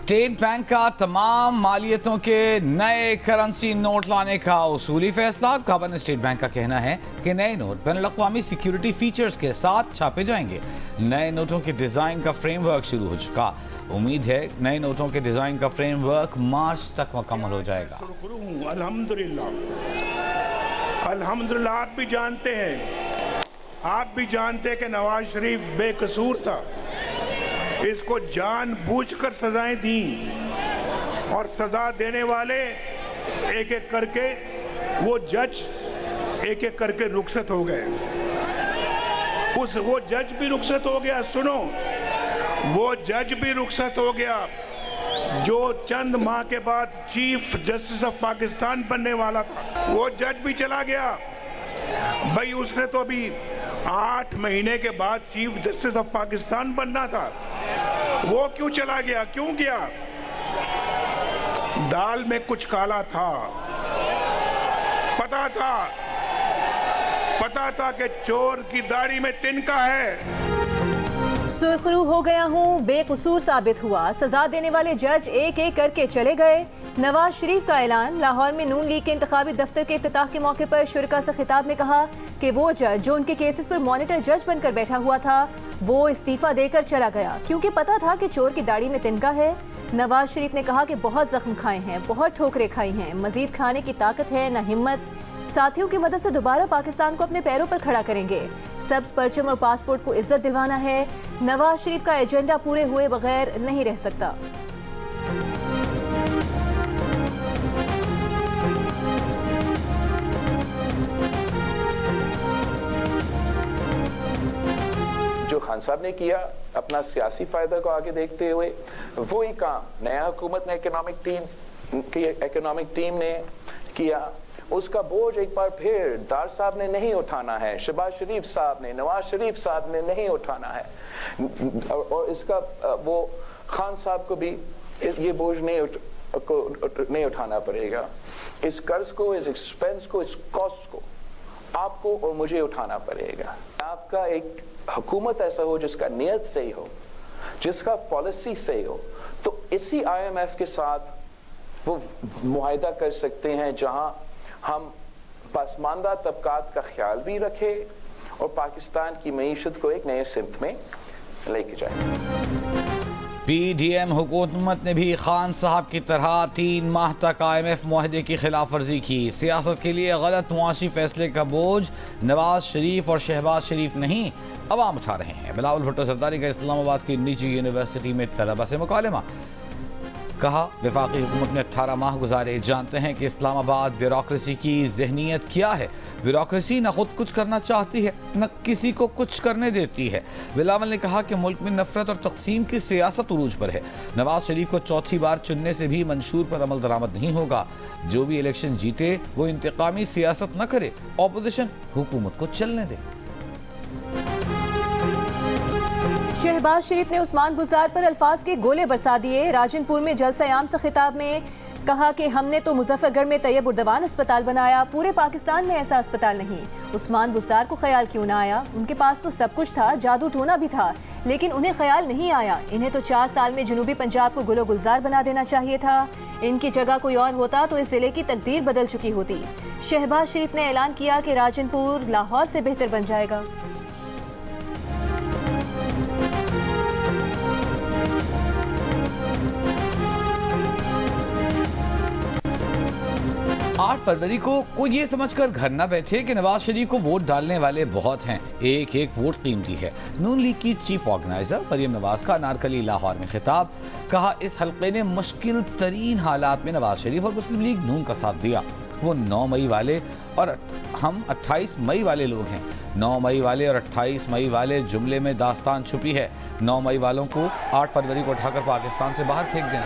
State bank का तमाम मालियतों के नए करेंसी नोट लाने का उसूली फैसला। गवर्नर स्टेट बैंक का कहना है कि नए नोट बैनुल-अक़वामी सिक्योरिटी फीचर्स के साथ छापे जाएंगे। नए नोटों के डिजाइन का फ्रेमवर्क शुरू हो चुका। उम्मीद है नए नोटों के डिजाइन का फ्रेमवर्क मार्च तक मुकम्मल हो जाएगा। अल्हम्दुलिल्लाह आप भी जानते हैं कि नवाज शरीफ बेकसूर था। इसको जानबूझकर सजाएं दी और सजा देने वाले एक एक करके वो जज एक एक करके रुखसत हो गए। वो जज भी रुखसत हो गया। सुनो, वो जज भी रुखसत हो गया जो चंद माह के बाद चीफ जस्टिस ऑफ पाकिस्तान बनने वाला था। वो जज भी चला गया। भाई उसने तो अभी 8 महीने के बाद चीफ जस्टिस ऑफ पाकिस्तान बनना था। वो क्यों चला गया? क्यों गया? दाल में कुछ काला था। पता था कि चोर की दाढ़ी में तिनका है। सुरखरू हो गया हूँ, बेकसूर साबित हुआ। सजा देने वाले जज एक एक करके चले गए। नवाज शरीफ का ऐलान। लाहौर में नून लीग के इंतखाबी दफ्तर के इफ्तिताह के मौके पर शुरका से खिताब में कहा कि वो जज जो उनके केसेस पर मॉनिटर जज बनकर बैठा हुआ था वो इस्तीफा देकर चला गया क्योंकि पता था कि चोर की दाढ़ी में तिनका है। नवाज शरीफ ने कहा कि बहुत जख्म खाए हैं, बहुत ठोकरें खाई हैं, मजीद खाने की ताकत है न हिम्मत। साथियों की मदद से दोबारा पाकिस्तान को अपने पैरों पर खड़ा करेंगे। सब्ज परचम और पासपोर्ट को इज्जत दिलवाना है। नवाज शरीफ का एजेंडा पूरे हुए बगैर नहीं रह सकता। जो खान साहब ने किया अपना सियासी फायदा को आगे देखते हुए, वो ही काम नया हुकूमत ने इकोनॉमिक टीम ने किया। उसका बोझ एक बार फिर दार साहब ने नहीं उठाना है, शहबाज शरीफ साहब ने, नवाज शरीफ साहब ने नहीं उठाना है। और इसका वो खान साहब को भी ये बोझ नहीं उठाना पड़ेगा। इस कर्ज को, इस एक्सपेंस को, इस कॉस्ट को आपको और मुझे उठाना पड़ेगा। आपका एक हुकूमत ऐसा हो जिसका नियत सही हो, जिसका पॉलिसी सही हो, तो इसी IMF के साथ वो मुआहिदा कर सकते हैं जहां हम पसमानदा तबकात का ख्याल भी रखें और पाकिस्तान की मईशत को एक नए सिमत में लेके जाए। PDM हुकूमत ने भी खान साहब की तरह 3 माह तक IMF मुआहदे की खिलाफ वर्जी की। सियासत के लिए गलत मुआशी फैसले का बोझ नवाज शरीफ और शहबाज शरीफ नहीं, अवाम उठा रहे हैं। बिलावल भुट्टो सरदारी का इस्लामाबाद की निजी यूनिवर्सिटी में तलबा से मुकालमा। कहा, वफाकी हुकूमत ने 18 माह गुजारे, जानते हैं कि इस्लामाबाद ब्यूरोक्रेसी की जहनीत क्या है। ब्यूरोक्रेसी न खुद कुछ करना चाहती है न किसी को कुछ करने देती है। बिलावल ने कहा कि मुल्क में नफरत और तकसीम की सियासत उरूज पर है। नवाज शरीफ को चौथी बार चुनने से भी मंशूर पर अमल दरामद नहीं होगा। जो भी इलेक्शन जीते वो इंतकामी सियासत न करे, ऑपोजिशन हुकूमत को चलने दे। शहबाज शरीफ ने उस्मान बुज़दार पर अल्फाज के गोले बरसा दिए। राजनपुर में जलसा-ए-आम से खिताब में कहा कि हमने तो मुजफ्फरगढ़ में तैयब उर्दवान अस्पताल बनाया, पूरे पाकिस्तान में ऐसा अस्पताल नहीं। उस्मान बुज़दार को ख्याल क्यों ना आया? उनके पास तो सब कुछ था, जादू टोना भी था, लेकिन उन्हें ख्याल नहीं आया। इन्हें तो 4 साल में जनूबी पंजाब को गुलो गुलजार बना देना चाहिए था। इनकी जगह कोई और होता तो इस जिले की तकदीर बदल चुकी होती। शहबाज शरीफ ने ऐलान किया कि राजनपुर लाहौर से बेहतर बन जाएगा। 8 फरवरी को कोई ये समझकर घर न बैठे कि नवाज शरीफ को वोट डालने वाले बहुत हैं। एक एक वोट कीमती है। नून लीग की चीफ ऑर्गेनाइजर मरियम नवाज का नारकली लाहौर में खिताब। कहा, इस हल्के ने मुश्किल तरीन हालात में नवाज शरीफ और मुस्लिम लीग नून का साथ दिया। वो 9 मई वाले और हम 28 मई वाले लोग हैं। 9 मई वाले और 28 मई वाले जुमले में दास्तान छुपी है। 9 मई वालों को 8 फरवरी को उठाकर पाकिस्तान से बाहर फेंक देना।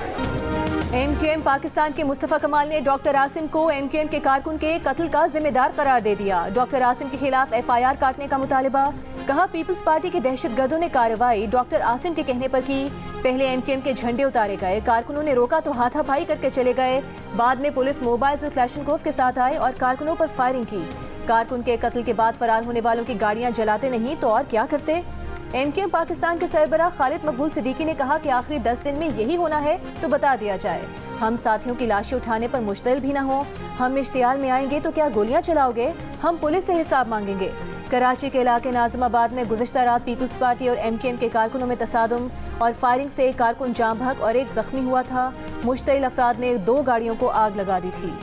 MKM पाकिस्तान के मुस्तफा कमाल ने डॉक्टर आसिम को MKM के कारकुन के कत्ल का जिम्मेदार करार दे दिया। डॉक्टर आसिम के खिलाफ FIR काटने का मुतालिबा। कहा, पीपल्स पार्टी के दहशतगर्दों ने कार्रवाई डॉक्टर आसिम के कहने पर की। पहले MKM के झंडे उतारे गए, कारकुनों ने रोका तो हाथापाई करके चले गए। बाद में पुलिस मोबाइल्स और क्लैशनकोफ के साथ आए और कारकुनों पर फायरिंग की। कारकुन के कत्ल के बाद फरार होने वालों की गाड़ियां जलाते नहीं तो और क्या करते। MQM पाकिस्तान के सरबराह खालिद मकबूल सिद्दीकी ने कहा कि आखिरी 10 दिन में यही होना है तो बता दिया जाए। हम साथियों की लाशें उठाने पर मुश्तइल भी न हो। हम इश्तियाल में आएंगे तो क्या गोलियां चलाओगे? हम पुलिस से हिसाब मांगेंगे। कराची के इलाके नाजिमाबाद में गुज़िश्ता रात पीपल्स पार्टी और MQM के कारकुनों में तसादुम और फायरिंग से एक कारकुन जाम बहक और एक जख्मी हुआ था। मुश्तइल अफराद ने 2 गाड़ियों को आग लगा दी थी।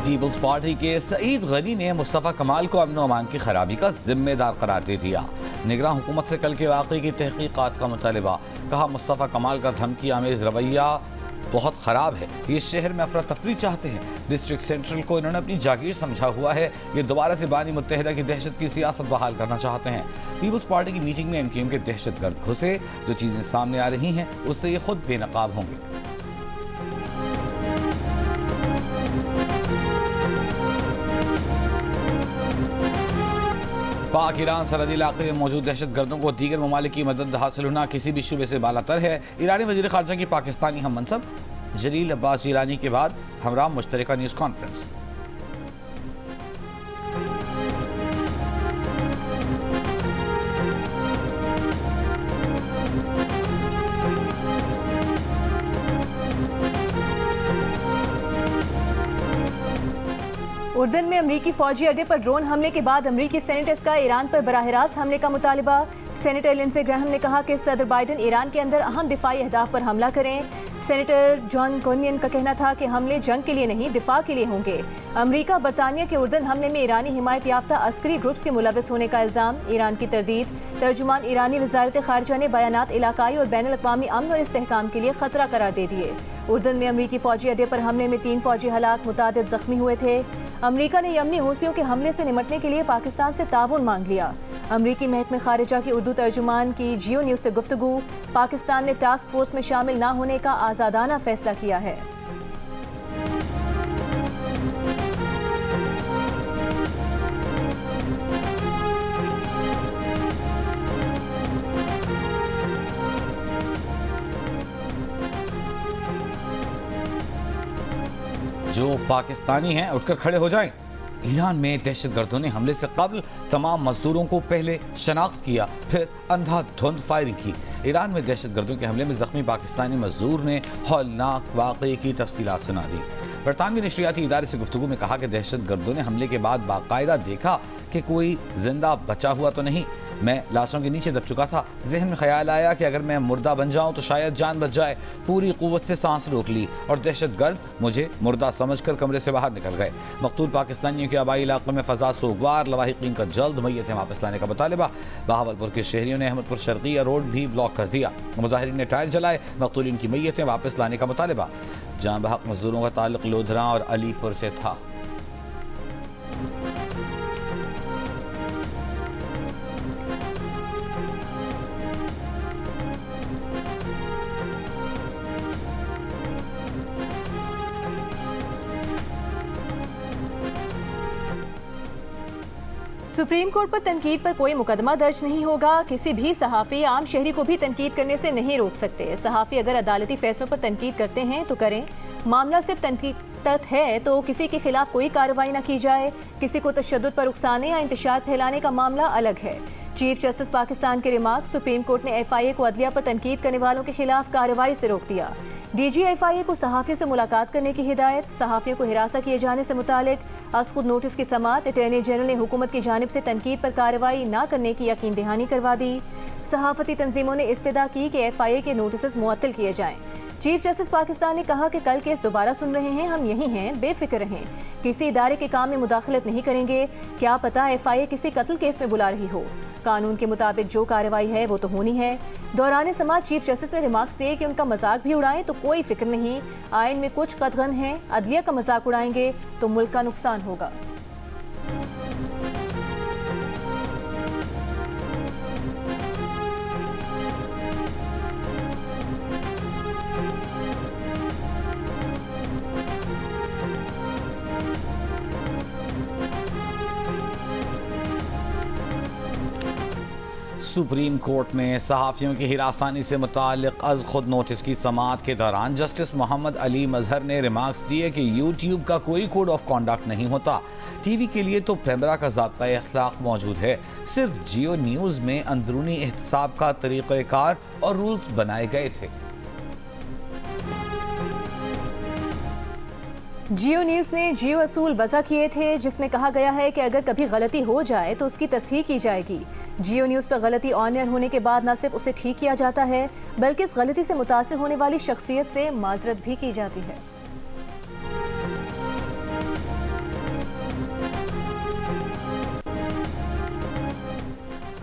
पीपल्स पार्टी के सईद गनी ने मुस्तफ़ा कमाल को अमन अमान की खराबी का जिम्मेदार करार दे दिया। निगरान हुकूमत से कल के वाक़े की तहकीकात का मुतालबा। कहा मुस्तफ़ा कमाल का धमकी आमेज़ रवैया बहुत ख़राब है। ये शहर में अफरा तफरी चाहते हैं। डिस्ट्रिक्ट सेंट्रल को इन्होंने अपनी जागीर समझा हुआ है। ये दोबारा से बानी मुत्तहिदा की दहशत की सियासत बहाल करना चाहते हैं। पीपल्स पार्टी की मीटिंग में MQM के दहशतगर्द घुसे। जो चीज़ें सामने आ रही हैं उससे ये खुद बेनकाब होंगे। पाक ईरान सरहदी इलाके में मौजूद दहशतगर्दों को दीगर ममालिक की मदद हासिल होना किसी भी शुबे से बालातर है। ईरानी वज़ीर ख़ारजा की पाकिस्तानी हम मनसब जलील अब्बास ईरानी के बाद हमरा मुश्तरका न्यूज़ कॉन्फ्रेंस। उर्दन में अमरीकी फौजी अड्डे पर ड्रोन हमले के बाद अमरीकी सेनेटर्स का ईरान पर बराह रास्त हमले का मुतालबा। सेनेटर लिंडसे ग्राहम ने कहा कि सदर बाइडन ईरान के अंदर अहम दिफाई अहदाफ पर हमला करें। सेनेटर जॉन कोनियन का कहना था कि हमले जंग के लिए नहीं दिफा के लिए होंगे। अमरीका बरतानिया के उर्दन हमले में ईरानी हिमायत याफ्ता अस्करी ग्रुप्स के मुलविस होने का इल्ज़ाम। ईरान की तरदीद। तर्जुमान ईरानी वज़ारत ख़ारिजा ने बयानात इलाकाई और बैनुल अक़वामी अमन और इस्तेहकाम के लिए खतरा करार दे दिए। उर्दन में अमरीकी फौजी अड्डे पर हमले में 3 फौजी हलाक, मुतादिद जख्मी हुए थे। अमरीका ने यमनी हूसियों के हमले से निमटने के लिए पाकिस्तान से ताउन मांग लिया। अमरीकी महकमे खारिजा की उर्दू तर्जुमान की जियो न्यूज़ से गुफ्तगू। पाकिस्तान ने टास्क फोर्स में शामिल न होने का आज़ादाना फैसला किया है। जो पाकिस्तानी हैं उठकर खड़े हो जाएं। ईरान में दहशतगर्दों ने हमले से कबल तमाम मजदूरों को पहले शनाख्त किया, फिर अंधाधुंध फायरिंग की। ईरान में दहशतगर्दों के हमले में जख्मी पाकिस्तानी मजदूर ने हौलनाक वाक़े की तफसीलात सुना दी। बरतानवी नशरियाती इदारे से गुफ्तगू में कहा कि दहशतगर्दों ने हमले के बाद बाकायदा देखा कि कोई जिंदा बचा हुआ तो नहीं। मैं लाशों के नीचे दब चुका था। जहन में ख्याल आया कि अगर मैं मुर्दा बन जाऊं तो शायद जान बच जाए। पूरी कुव्वत से सांस रोक ली और दहशतगर्द मुझे मुर्दा समझकर कमरे से बाहर निकल गए। मकतूल पाकिस्तानियों के आबाई इलाकों में फजा सोगवार। लवाहिकीन का जल्द मैयतें वापस लाने का मुतालबा। बहावलपुर के शहरियों ने अहमदपुर शर्किया रोड भी ब्लॉक कर दिया। मुजाहिरीन ने टायर जलाए। मकतूलिन की मैयतें वापस लाने का मुतालबा। जाम बहक मजदूरों का ताल्लुक लोधरा और अलीपुर से था। सुप्रीम कोर्ट पर तनकीद पर कोई मुकदमा दर्ज नहीं होगा। किसी भी सहाफ़ी या आम शहरी को भी तनकीद करने से नहीं रोक सकते। सहाफ़ी अगर अदालती फैसलों पर तनकीद करते हैं तो करें। मामला सिर्फ तनकीद तक है तो किसी के खिलाफ कोई कार्रवाई न की जाए। किसी को तशद्दुद पर उकसाने या इंतशार फैलाने का मामला अलग है। चीफ जस्टिस पाकिस्तान के रिमार्क। सुप्रीम कोर्ट ने FIA को अदलिया पर तनकीद करने वालों के खिलाफ कार्रवाई से रोक दिया। DG FIA को सहाफ़ियों से मुलाकात करने की हिदायत। सहाफ़ियों को हिरासा किए जाने से मुतालिक आज खुद नोटिस की समात। अटॉर्नी जनरल ने हुकूमत की जानिब से तनकीद पर कार्रवाई न करने की यकीन दहानी करवा दी। सहाफ़ती तंजीमों ने इस्तदा की कि FIA के नोटिस मुअत्तल किए जाएँ। चीफ जस्टिस पाकिस्तान ने कहा कि कल केस दोबारा सुन रहे हैं, हम यही हैं, बेफिक्र रहें। किसी इदारे के काम में मुदाखलत नहीं करेंगे। क्या पता FIA किसी कत्ल केस में बुला रही हो। कानून के मुताबिक जो कार्रवाई है वो तो होनी है। दौरान समाज चीफ जस्टिस ने रिमार्क्स दिए कि उनका मजाक भी उड़ाएं तो कोई फिक्र नहीं। आइन में कुछ कतगन है, अदलिया का मजाक उड़ाएंगे तो मुल्क का नुकसान होगा। सुप्रीम कोर्ट ने सहाफ़ियों की हिरासानी से मुताल्लिक़ अज़ खुद नोटिस की समाअत के दौरान जस्टिस मोहम्मद अली मजहर ने रिमार्क्स दिए कि यूट्यूब का कोई कोड ऑफ कॉन्डक्ट नहीं होता। टीवी के लिए तो पैमरा का ज़ाब्ता अखलाक मौजूद है, सिर्फ जियो न्यूज़ में अंदरूनी एहतसाब का तरीक़ाकार और रूल्स बनाए गए थे। जियो न्यूज़ ने जियो असूल वज़ा किए थे, जिसमें कहा गया है कि अगर कभी गलती हो जाए तो उसकी तस्हीह की जाएगी। जियो न्यूज़ पर गलती ऑन एयर होने के बाद न सिर्फ उसे ठीक किया जाता है, बल्कि इस गलती से मुतासिर होने वाली शख्सियत से माजरत भी की जाती है।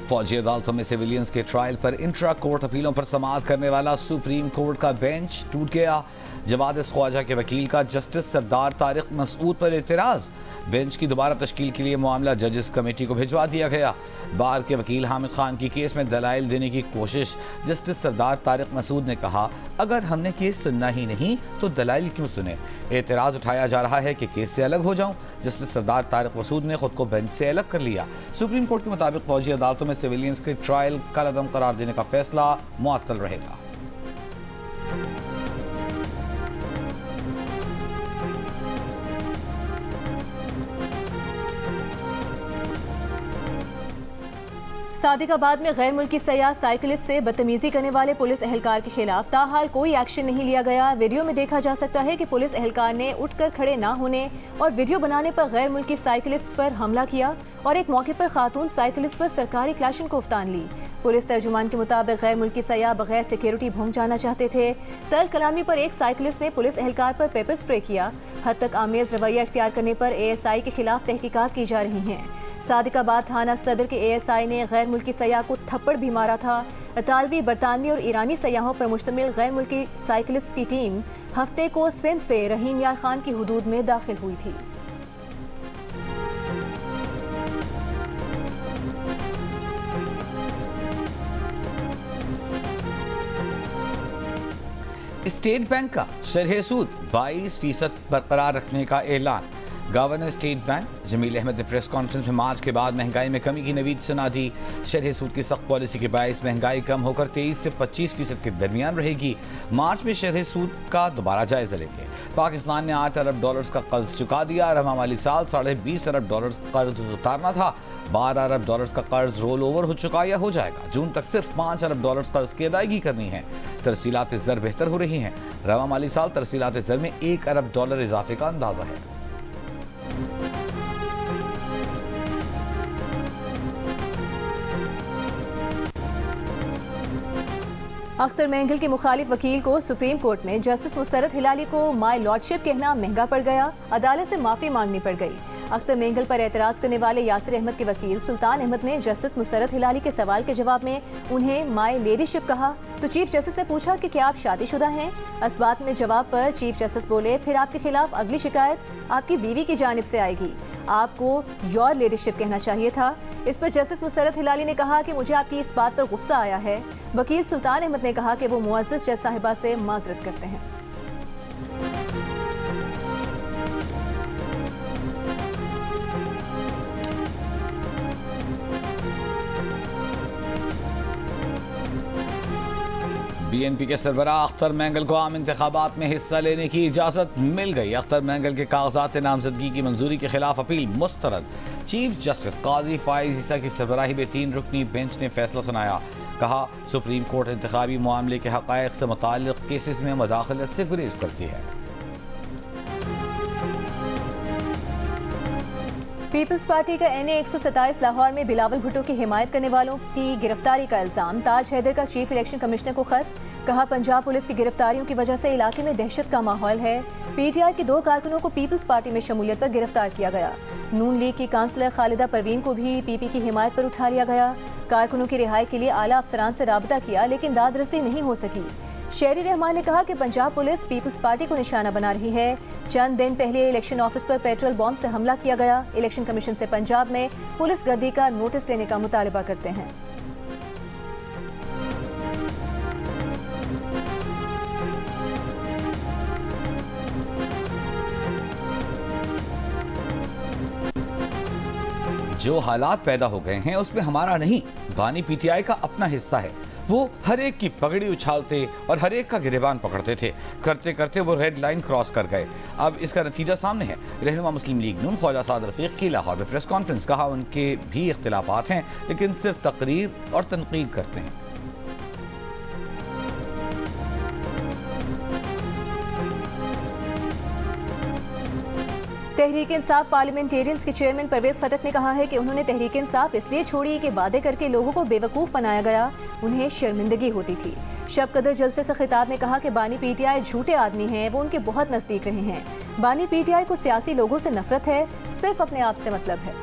फौजी अदालतों में सिविलियंस के ट्रायल पर इंट्रा कोर्ट अपीलों पर समाअत करने वाला सुप्रीम कोर्ट का बेंच टूट गया। जवाद ख्वाजा के वकील का जस्टिस सरदार तारिक मसूद पर एतराज़। बेंच की दोबारा तश्कील के लिए मामला जजेस कमेटी को भिजवा दिया गया। बार के वकील हामिद खान की केस में दलाइल देने की कोशिश। जस्टिस सरदार तारिक मसूद ने कहा, अगर हमने केस सुनना ही नहीं तो दलाइल क्यों सुने। एतराज़ उठाया जा रहा है कि केस से अलग हो जाऊं। जस्टिस सरदार तारिक मसूद ने खुद को बेंच से अलग कर लिया। सुप्रीम कोर्ट के मुताबिक फौजी अदालतों में सिविलियंस के ट्रायल कलअदम करार देने का फैसला मुअत्तल रहेगा। सादिकाबाद में गैर मुल्की सयाह साइकिलिस्ट से बदतमीजी करने वाले पुलिस एहलकार के खिलाफ ताहाल कोई एक्शन नहीं लिया गया। वीडियो में देखा जा सकता है कि पुलिस एहलकार ने उठकर खड़े ना होने और वीडियो बनाने पर गैर मुल्की साइकिलिस्ट पर हमला किया और एक मौके पर खातून साइकिलिस्ट पर सरकारी क्लाशनकोफ तान ली। पुलिस तर्जुमान के मुताबिक गैर मुल्की सयाह बगैर सिक्योरिटी भोंग जाना चाहते थे। तल कलामी पर एक साइकिलिस्ट ने पुलिस एहलकार पर पेपर स्प्रे किया। हद तक आमेज रवैया इख्तियार करने पर ASI के खिलाफ तहकीकात की जा रही हैं। सादिकाबाद थाना सदर के ASI ने गैर मुल्की सयाह को थप्पड़ भी मारा था। इतालवी, बरतानवी और ईरानी सयाहों पर मुश्तमिल गैर मुल्की साइकिलिस्ट की टीम हफ्ते को सिंध से रहीम यार खान की हुदूद में दाखिल हुई थी। स्टेट बैंक का शरह सूद 22% बरकरार रखने का ऐलान। Governor state bank Jameel Ahmed ने प्रेस कॉन्फ्रेंस में मार्च के बाद महंगाई में कमी की नवीद सुना दी। शरह सूद की सख्त पॉलिसी के बायस महंगाई कम होकर 23 से 25% के दरमियान रहेगी। मार्च में शरह सूद का दोबारा जायजा लेंगे। पाकिस्तान ने $8 अरब का कर्ज चुका दिया। रवा माली साल $20.5 अरब कर्ज उतारना था। $12 अरब का कर्ज रोल ओवर हो चुका या हो जाएगा। जून तक सिर्फ $5 अरब कर्ज की अदायगी करनी है। तरसीलात ज़र बेहतर हो रही हैं। रवा माली साल तरसीलात ज़र में $1 अरब इजाफे का अंदाजा है। अख्तर मेंगल के मुखालिफ वकील को सुप्रीम कोर्ट में जस्टिस मुस्तरद हिलाली को माय लॉर्डशिप कहना महंगा पड़ गया। अदालत से माफी मांगनी पड़ गई। अख्तर मेंगल पर एतराज़ करने वाले यासिर अहमद के वकील सुल्तान अहमद ने जस्टिस मुस्तरद हिलाली के सवाल के जवाब में उन्हें माय लेडीशिप कहा तो चीफ जस्टिस से पूछा कि क्या आप शादीशुदा हैं। इस बात में जवाब पर चीफ जस्टिस बोले, फिर आपके खिलाफ अगली शिकायत आपकी बीवी की जानिब से आएगी। आपको योर लेडीशिप कहना चाहिए था। इस पर जस्टिस मुस्तरद हिलाली ने कहा कि मुझे आपकी इस बात पर गुस्सा आया है। वकील सुल्तान अहमद ने कहा कि वो मुअज़्ज़ज़ जज साहिबा से माजरत करते हैं। BNP के सरबराह अख्तर मेंगल को आम इंतखाबात में हिस्सा लेने की इजाज़त मिल गई। अख्तर मेंगल के कागजात नामजदगी की मंजूरी के खिलाफ अपील मुस्तरद। चीफ जस्टिस काजी फाइज ईसा की सरबराही में 3 रुकनी बेंच ने फैसला सुनाया। कहा, सुप्रीम कोर्ट इंतखाबी मामले के हक़ाइक़ से मुताल्लिक़ केसेस में मुदाखलत से गुरेज करती है। पीपल्स पार्टी का NA 127 लाहौर में बिलावल भुट्टो की हिमायत करने वालों की गिरफ्तारी का इल्जाम। ताज हैदर का चीफ इलेक्शन कमिश्नर को खत। कहा, पंजाब पुलिस की गिरफ्तारियों की वजह से इलाके में दहशत का माहौल है। PTI के 2 कारकुनों को पीपल्स पार्टी में शमूलियत पर गिरफ्तार किया गया। नून लीग की काउंसलर खालिदा परवीन को भी PP की हिमायत पर उठा लिया गया। कारकुनों की रिहाई के लिए आला अफसरान से राबता किया लेकिन दाद रसी नहीं हो सकी। शेरी रहमान ने कहा कि पंजाब पुलिस पीपल्स पार्टी को निशाना बना रही है। चंद दिन पहले इलेक्शन ऑफिस पर पेट्रोल बॉम्ब से हमला किया गया। इलेक्शन कमीशन से पंजाब में पुलिस गर्दी का नोटिस लेने का मुतालबा करते हैं। जो हालात पैदा हो गए हैं उसमें हमारा नहीं, बानी पीटीआई का अपना हिस्सा है। वो हर एक की पगड़ी उछालते और हर एक का गिरेबान पकड़ते थे। करते करते वो रेड लाइन क्रॉस कर गए। अब इसका नतीजा सामने है। रहनुमा मुस्लिम लीग नून ख्वाजा साद रफीक की लाहौर में प्रेस कॉन्फ्रेंस। कहा उनके भी इख्तिलाफात हैं, लेकिन सिर्फ तकरीर और तनकीद करते हैं। तहरीक इंसाफ पार्लियामेंटेरियंस के चेयरमैन परवेज खटक ने कहा है कि उन्होंने तहरीक इंसाफ इसलिए छोड़ी कि वादे करके लोगों को बेवकूफ़ बनाया गया, उन्हें शर्मिंदगी होती थी। शब कदर जलसे से खिताब में कहा कि बानी पीटीआई झूठे आदमी हैं, वो उनके बहुत नज़दीक रहे हैं। बानी पीटीआई को सियासी लोगों से नफरत है, सिर्फ अपने आप से मतलब है।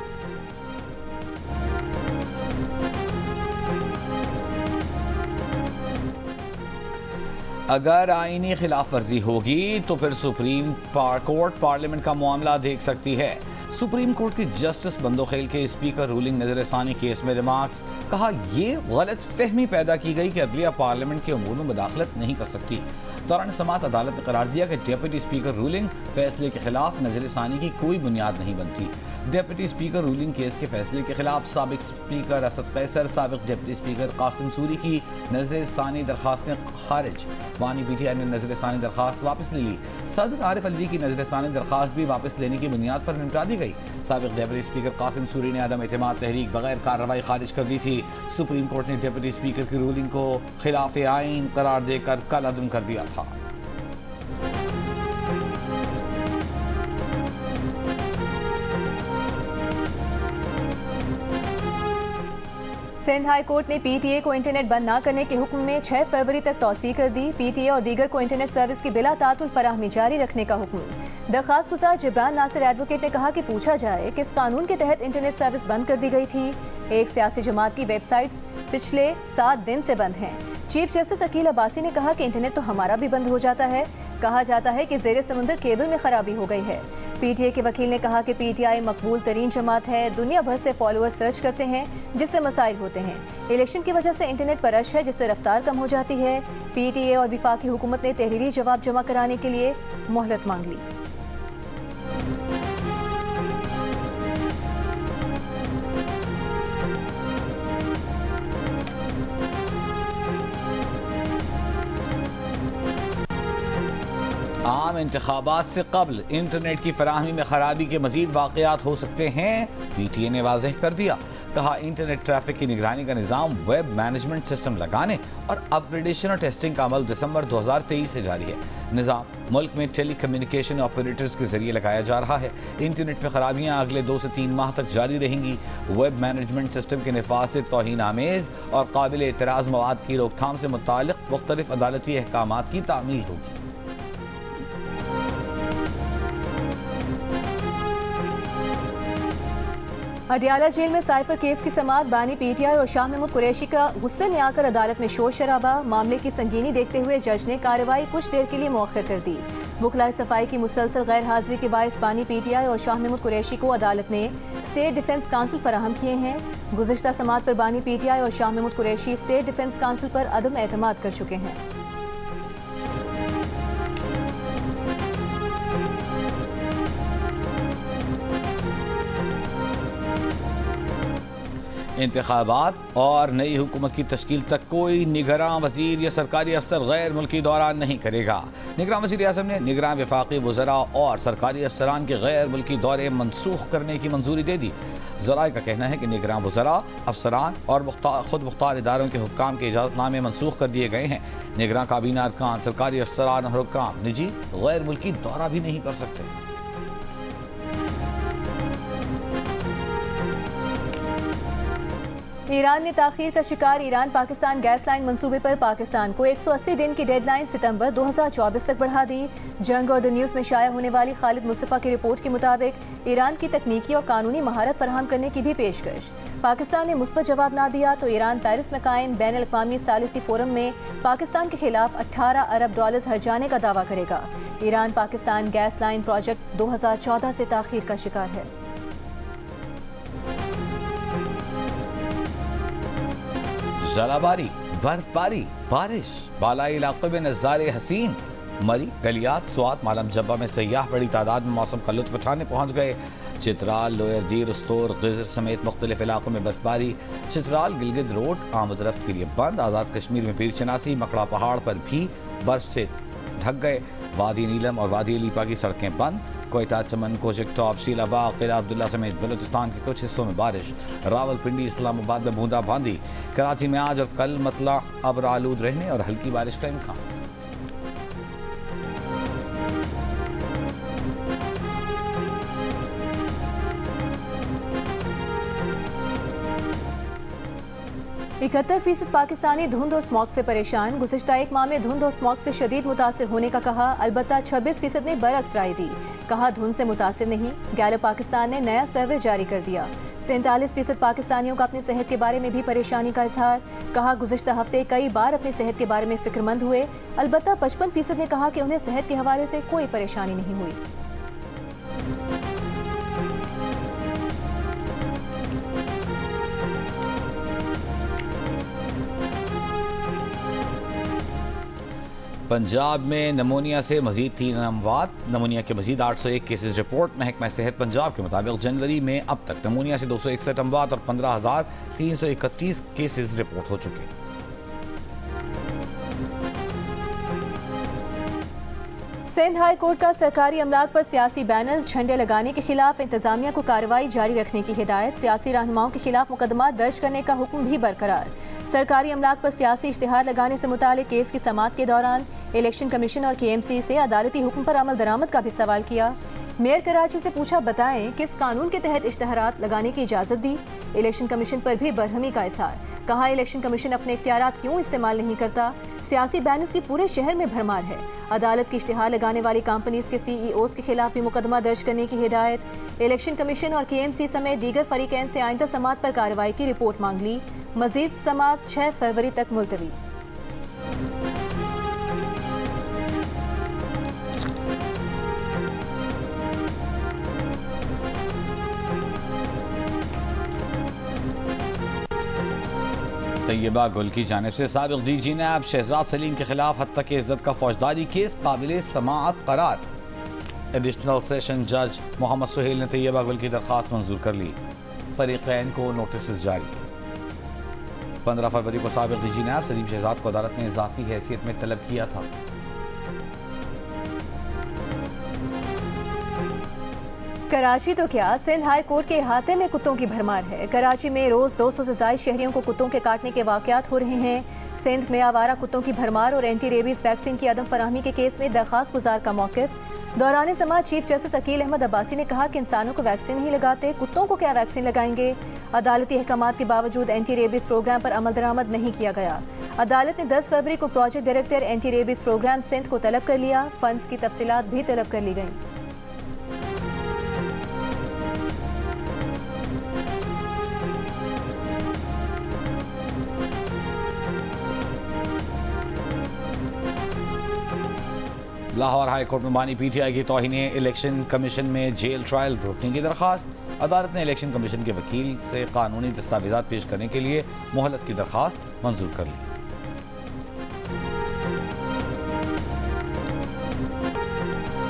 अगर आईनी खिलाफ वर्जी होगी तो फिर सुप्रीम कोर्ट पार्लियामेंट का मामला देख सकती है। सुप्रीम कोर्ट की जस्टिस बंदोखेल के स्पीकर रूलिंग नजरसानी केस में रिमार्क्स। कहा यह गलत फहमी पैदा की गई कि अदलिया पार्लियामेंट के अमूर में मुदाखलत नहीं कर सकती। दौरान समाअत अदालत ने करार दिया कि डिप्टी स्पीकर रूलिंग फैसले के खिलाफ नजरसानी की कोई बुनियाद नहीं बनती। डिप्टी स्पीकर रूलिंग केस के फैसले के खिलाफ साबिक स्पीकर असद कैसर, साबिक डिप्टी स्पीकर कासिम सूरी की नजरसानी दरखास्तें खारिज। बानी पीटीआई ने नजरसानी दरखास्त वापस ले ली। सदर आरिफ अलवी की नजरसानी दरखास्त भी वापस लेने की बुनियाद पर निपटा दी गई। साबिक डिप्टी स्पीकर कासिम सूरी ने अदम एतमाद तहरीक बगैर कार्रवाई खारिज कर दी थी। सुप्रीम कोर्ट ने डिप्टी स्पीकर की रूलिंग को खिलाफ आईन करार देकर कल अदम कर दिया था। सिंध हाई कोर्ट ने पीटीए को इंटरनेट बंद न करने के हुक्म में 6 फरवरी तक तौसीह कर दी। पीटीए और दीगर को इंटरनेट सर्विस की बिला तातुल फराहमी जारी रखने का हुक्म। दरखास्त गुजार जिब्रान नासिर एडवोकेट ने कहा कि पूछा जाए किस कानून के तहत इंटरनेट सर्विस बंद कर दी गई थी। एक सियासी जमात की वेबसाइट्स पिछले 7 दिन से बंद हैं। चीफ जस्टिस अकील अब्बासी ने कहा कि इंटरनेट तो हमारा भी बंद हो जाता है। कहा जाता है कि ज़ेरे समुंदर केबल में खराबी हो गई है। पीटीए के वकील ने कहा कि पीटीआई मकबूल तरीन जमात है, दुनिया भर से फॉलोअर्स सर्च करते हैं जिससे मसाइल होते हैं। इलेक्शन की वजह से इंटरनेट पर रश है जिससे रफ्तार कम हो जाती है। पीटीए और वफाकी हुकूमत ने तहरीरी जवाब जमा कराने के लिए मोहलत मांग ली। आम इंतखाबात से कबल इंटरनेट की फराहमी में खराबी के मजीद वाक़यात हो सकते हैं, पीटीए ने वाज़ेह कर दिया। कहा इंटरनेट ट्रैफिक की निगरानी का निज़ाम वेब मैनेजमेंट सिस्टम लगाने और अपग्रेडेशन और टेस्टिंग का अमल दिसंबर 2023 से जारी है। निज़ाम मुल्क में टेली कम्युनिकेशन ऑपरेटर्स के जरिए लगाया जा रहा है। इंटरनेट में खराबियाँ अगले 2 से 3 माह तक जारी रहेंगी। वेब मैनेजमेंट सिस्टम के नफाज से तौहीन आमेज़ और काबिल एतराज़ मवाद की रोकथाम से मुताल्लिक़ मुख्तलिफ अदालती अहकामात की तामील होगी। अडियाला जेल में साइफर केस की समाअत। बानी पीटीआई और शाह महमूद कुरैशी का गुस्से में आकर अदालत में शोर शराबा। मामले की संगीनी देखते हुए जज ने कार्रवाई कुछ देर के लिए मौखर कर दी। वकलाए सफाई की मुसलसल गैर हाजिरी के बायस बानी पीटीआई और शाह महमूद कुरैशी को अदालत ने स्टेट डिफेंस काउंसिल फराहम किए हैं। गुज़िश्ता समाअत पर बानी पीटीआई और Shah Mahmood Qureshi state defence council पर अदम एतमाद कर चुके हैं। इंतखाबात और नई हुकूमत की तश्कील तक कोई निगरान वजीर या सरकारी अफसर गैर मुल्की दौरा नहीं करेगा। निगरान वज़ीर आज़म ने निगरान वफाकी वज़रा और सरकारी अफसरान के गैर मुल्की दौरे मनसूख करने की मंजूरी दे दी। ज़राए का कहना है कि निगरान वज़रा, अफसरान और खुद मुख्तार इदारों के हुक्काम के इजाज़तनामे मनसूख कर दिए गए हैं। निगरान काबीना अरकान, सरकारी अफसरान और हुक्काम निजी गैर मुल्की दौरा भी नहीं कर सकते। ईरान ने ताखीर का शिकार ईरान पाकिस्तान गैस लाइन मंसूबे पर पाकिस्तान को 180 दिन की डेडलाइन सितंबर 2024 तक बढ़ा दी। जंग और द न्यूज़ में शाया होने वाली खालिद मुस्तफ़ा की रिपोर्ट के मुताबिक ईरान की तकनीकी और कानूनी महारत फराहम करने की भी पेशकश। पाकिस्तान ने मुस्बत जवाब ना दिया तो ईरान पेरिस में कायम बैनुल अक़वामी सालिसी फोरम में पाकिस्तान के खिलाफ 18 अरब डॉलर हर्जाने का दावा करेगा। Iran Pakistan gas line project 2014 से ताखीर का शिकार है। जलाबारी, बर्फबारी, बारिश, बालाई इलाकों में नज़ारे हसीन। मरी, गलियात, स्वात, मालम जब्बा में सयाह बड़ी तादाद में मौसम का लुत्फ उठाने पहुंच गए। चित्राल, लोयर दीर, उस्तोर, गिजर समेत मुख्तलिफ इलाकों में बर्फबारी। चित्राल गिलगित रोड आमद रफ्त के लिए बंद। आज़ाद कश्मीर में पीर चनासी, मकड़ा पहाड़ पर भी बर्फ से ढक गए। वादी नीलम और वादी अलीपा की सड़कें बंद। कोयटा, चमन, कोशिक टॉप, शीलाबाग, किला अब्दुल्ला समेत बलूचिस्तान के कुछ हिस्सों में बारिश। रावलपिंडी, इस्लामाबाद में बूंदाबांदी। कराची में आज और कल मतला अब्र आलूद रहने और हल्की बारिश का इम्कान। इकहत्तर फीसद पाकिस्तानी धुंध और स्मॉग से परेशान। गुज़िश्ता एक माह में धुंध और स्मॉग से शदीद मुतासिर होने का कहा। अलबत्ता 26% ने बरअक्स राय दी। कहा धुंध से मुतासिर नहीं। गैलप पाकिस्तान ने नया सर्वे जारी कर दिया। 43% पाकिस्तानियों का अपनी सेहत के बारे में भी परेशानी का इजहार। कहा गुज़िश्ता हफ्ते कई बार अपनी सेहत के बारे में फिक्रमंद हुए। अलबत्ता 55% ने कहा कि उन्हें सेहत के हवाले से कोई परेशानी नहीं हुई। पंजाब में नमूनिया से मजीद 3 अमवात। नमूनिया के मजीद 801 केसेज रिपोर्ट। महकमा सेहत पंजाब के मुताबिक जनवरी में अब तक नमूनिया से 261 अमवात और 15,331 केसेज रिपोर्ट हो चुके। सिंध हाई कोर्ट का सरकारी अमलाक पर सियासी बैनर्स, झंडे लगाने के खिलाफ इंतजामिया को कार्रवाई जारी रखने की हिदायत। सियासी रहनुमाओं के खिलाफ मुकदमा दर्ज करने का हुक्म भी बरकरार। सरकारी अमलाक पर सियासी इश्तिहार लगाने से मुतालिक केस की समाअत के दौरान इलेक्शन कमीशन और KMC से अदालती हुक्म पर अमल दरामद का भी सवाल किया। मेयर कराची से पूछा, बताएं किस कानून के तहत इश्तिहारात लगाने की इजाज़त दी। इलेक्शन कमीशन पर भी बरहमी का इजहार। कहा इलेक्शन कमीशन अपने इख्तियारात क्यों इस्तेमाल नहीं करता। सियासी बैनर्स की पूरे शहर में भरमार है। अदालत की इश्तिहार लगाने वाली कंपनीज के CEOs के खिलाफ भी मुकदमा दर्ज करने की हिदायत। इलेक्शन कमीशन और KMC समेत दीगर फरीकैन से आइंदा समाअत पर कार्रवाई की रिपोर्ट मांग ली। मजीद समाअत 6 फरवरी तक मुलतवी। तैयबा गुल की जानिब से साबिक DG नैब शहजाद सलीम के खिलाफ हत्या के इज्जत का फौजदारी केस काबिल समाअत करार। एडिशनल सेशन जज मोहम्मद सुहेल ने तैयबा गुल की दरख्वास्त मंजूर कर ली। फरीकैन को नोटिस जारी। 15 फरवरी को साबिक DG नैब सलीम शहजाद को अदालत ने इजाफी हैसियत में तलब किया था। कराची तो क्या, सिंध हाई कोर्ट के अहाते में कुत्तों की भरमार है। कराची में रोज 200 से ज्यादा शहरियों को कुत्तों के काटने के वाकयात हो रहे हैं। सिंध में आवारा कुत्तों की भरमार और एंटी रेबीज वैक्सीन की अदम फराहमी के केस में दरखास्त गुजार का मौकिफ। दौरान समाअत चीफ जस्टिस अकील अहमद अब्बासी ने कहा कि इंसानों को वैक्सीन नहीं लगाते, कुत्तों को क्या वैक्सीन लगाएंगे। अदालती अहकामात के बावजूद एंटी रेबीज प्रोग्राम पर अमल दरामद नहीं किया गया। अदालत ने 10 फरवरी को project director anti rabies programme Sindh को तलब कर लिया। फंड्स की तफसीलात भी तलब कर ली गई। लाहौर हाई कोर्ट में बानी PTI की तौहीने इलेक्शन कमीशन में जेल ट्रायल रोकने की दरखास्त। अदालत ने इलेक्शन कमीशन के वकील से कानूनी दस्तावेजात पेश करने के लिए मोहलत की दरखास्त मंजूर कर ली।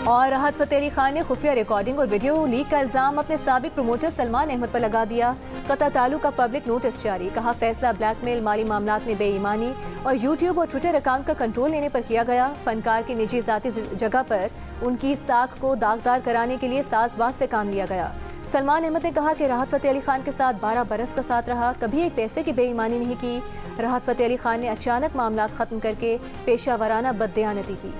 और राहत फ़तेह अली खान ने खुफिया रिकॉर्डिंग और वीडियो लीक का इल्ज़ाम अपने साबिक प्रमोटर सलमान अहमद पर लगा दिया। कता ताल्लुक का पब्लिक नोटिस जारी। कहा फैसला ब्लैकमेल, माली मामलात में बेईमानी और यूट्यूब और ट्विटर अकाउंट का कंट्रोल लेने पर किया गया। फनकार की निजी ज़ाती जगह पर उनकी साख को दागदार कराने के लिए साजबाज से काम लिया गया। सलमान अहमद ने कहा कि राहत फ़तेह अली खान के साथ 12 बरस का साथ रहा, कभी एक पैसे की बेईमानी नहीं की। राहत फ़तेह अली खान ने अचानक मामलात ख़त्म करके पेशा वराना बददयानती की।